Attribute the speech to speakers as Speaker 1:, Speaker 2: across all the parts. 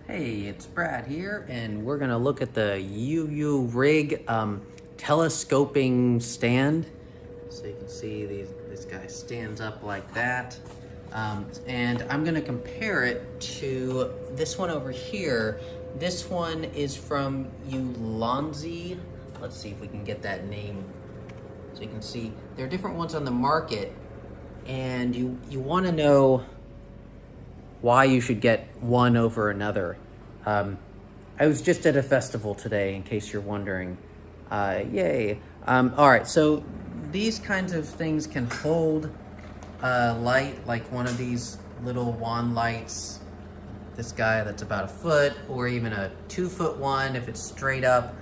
Speaker 1: Hey, it's Brad here, and we're gonna look at the UURIG telescoping stand. So you can see this guy stands up like that. And I'm gonna compare it to this one over here. This one is from UURIG. Let's see if we can get that name. So you can see there are different ones on the market, and you wanna know why you should get one over another. I was just at a festival today, in case you're wondering. Yay. All right, so these kinds of things can hold light, like one of these little wand lights. This guy that's about a foot, or even a 2-foot one if it's straight up.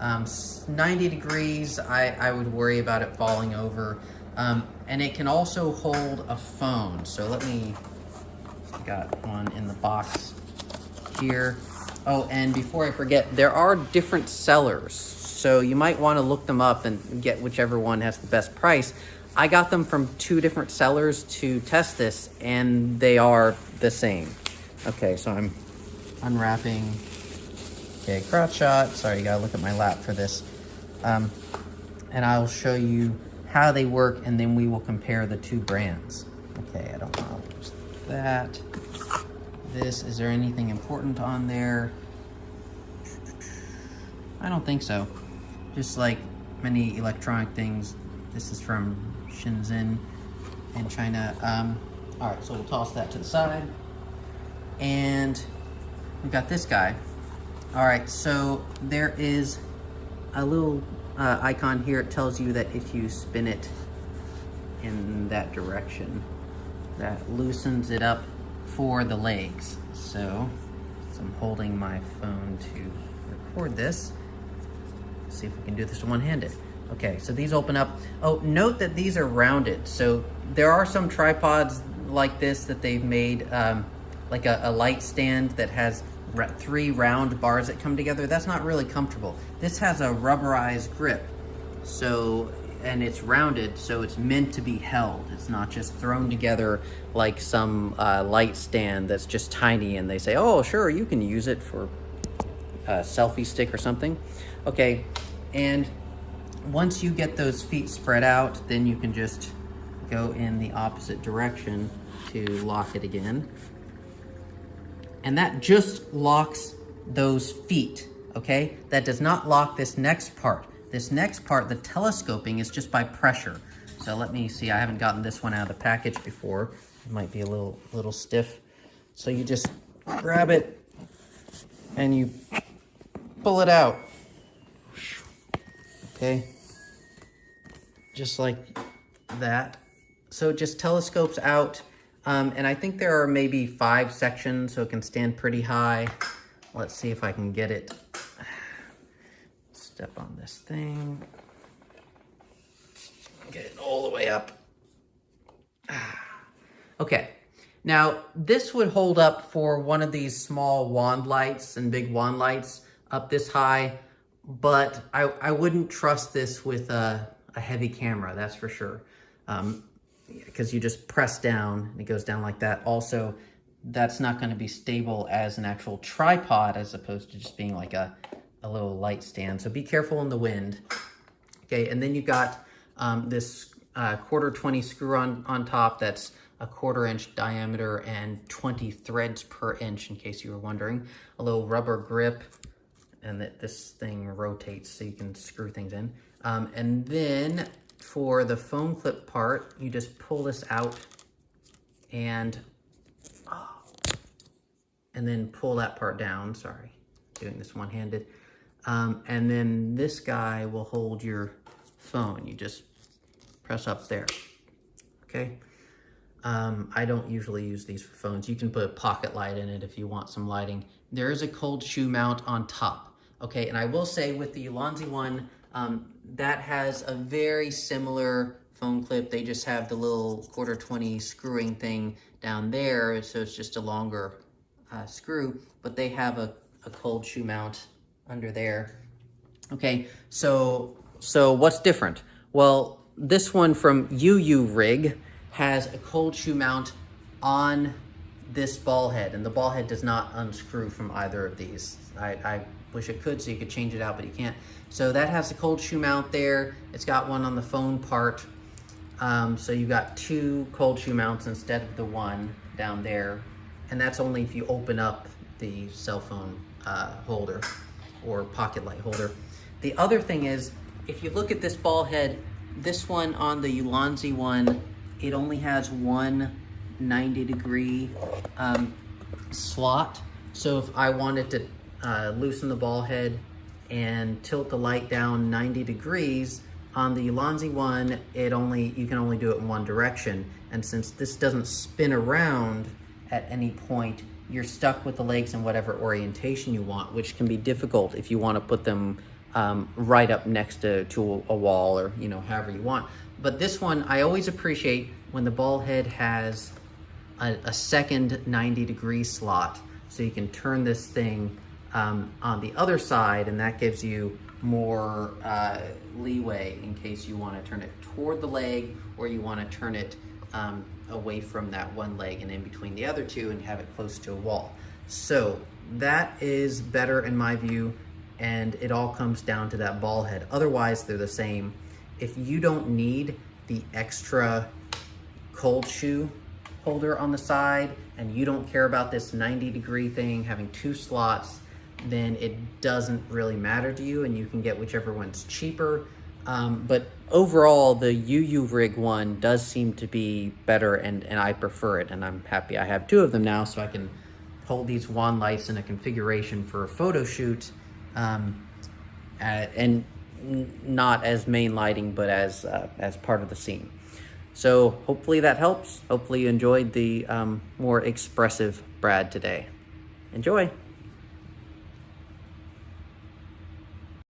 Speaker 1: 90 degrees, I would worry about it falling over. And it can also hold a phone. So got one in the box here. Oh, and before I forget, there are different sellers. So you might want to look them up and get whichever one has the best price. I got them from 2 different sellers to test this, and they are the same. Okay, so I'm unwrapping. Okay, crotch shot. Sorry, you gotta look at my lap for this. And I'll show you how they work, and then we will compare the 2 brands. Okay, I don't want to lose that. Is there anything important on there? I don't think so. Just like many electronic things, this is from Shenzhen in China. All right, so we'll toss that to the side. And we've got this guy. All right, so there is a little icon here. It tells you that if you spin it in that direction, that loosens it up for the legs. So I'm holding my phone to record this. Let's see if we can do this one-handed. Okay, so these open up. Oh, note that these are rounded. So there are some tripods like this that they've made, like a light stand that has 3 round bars that come together. That's not really comfortable. This has a rubberized grip. And it's rounded, so it's meant to be held. It's not just thrown together like some light stand that's just tiny and they say, oh, sure, you can use it for a selfie stick or something. Okay, and once you get those feet spread out, then you can just go in the opposite direction to lock it again. And that just locks those feet, okay? That does not lock this next part. This next part, the telescoping, is just by pressure. So let me see, I haven't gotten this one out of the package before. It might be a little stiff. So you just grab it and you pull it out. Okay, just like that. So it just telescopes out. And I think there are maybe 5 sections, so it can stand pretty high. Let's see if I can get it. Step on this thing. Get it all the way up. Okay, now this would hold up for one of these small wand lights and big wand lights up this high, but I wouldn't trust this with a heavy camera, that's for sure. Because you just press down and it goes down like that. Also, that's not going to be stable as an actual tripod as opposed to just being like a little light stand. So be careful in the wind. Okay, and then you got this 1/4 screw on top that's a 1/4 inch diameter and 20 threads per inch, in case you were wondering. A little rubber grip, and this thing rotates so you can screw things in. And then for the phone clip part, you just pull this out and then pull that part down. Sorry, doing this one-handed. And then this guy will hold your phone. You just press up there, okay? I don't usually use these for phones. You can put a pocket light in it if you want some lighting. There is a cold shoe mount on top, okay? And I will say with the UURIG one, that has a very similar phone clip. They just have the little 1/4 screwing thing down there, so it's just a longer screw, but they have a cold shoe mount under there. Okay, so what's different? Well, this one from UURIG has a cold shoe mount on this ball head, and the ball head does not unscrew from either of these. I wish it could, so you could change it out, but you can't. So that has the cold shoe mount there. It's got one on the phone part. So you got 2 cold shoe mounts instead of the one down there. And that's only if you open up the cell phone holder or pocket light holder. The other thing is, if you look at this ball head, this one on the Ulanzi one, it only has one 90-degree slot. So if I wanted to loosen the ball head and tilt the light down 90 degrees, on the Ulanzi one, you can only do it in one direction. And since this doesn't spin around at any point, you're stuck with the legs in whatever orientation you want, which can be difficult if you want to put them right up next to a wall, or however you want. But this one, I always appreciate when the ball head has a second 90-degree slot, so you can turn this thing on the other side, and that gives you more leeway in case you want to turn it toward the leg, or you want to turn it away from that one leg and in between the other two and have it close to a wall. So that is better in my view, and it all comes down to that ball head. Otherwise, they're the same. If you don't need the extra cold shoe holder on the side, and you don't care about this 90-degree thing having 2 slots, then it doesn't really matter to you, and you can get whichever one's cheaper. But overall, the UURIG one does seem to be better, and I prefer it, and I'm happy I have 2 of them now, so I can hold these wand lights in a configuration for a photo shoot, and not as main lighting, but as part of the scene. So hopefully that helps. Hopefully you enjoyed the more expressive Brad today. Enjoy.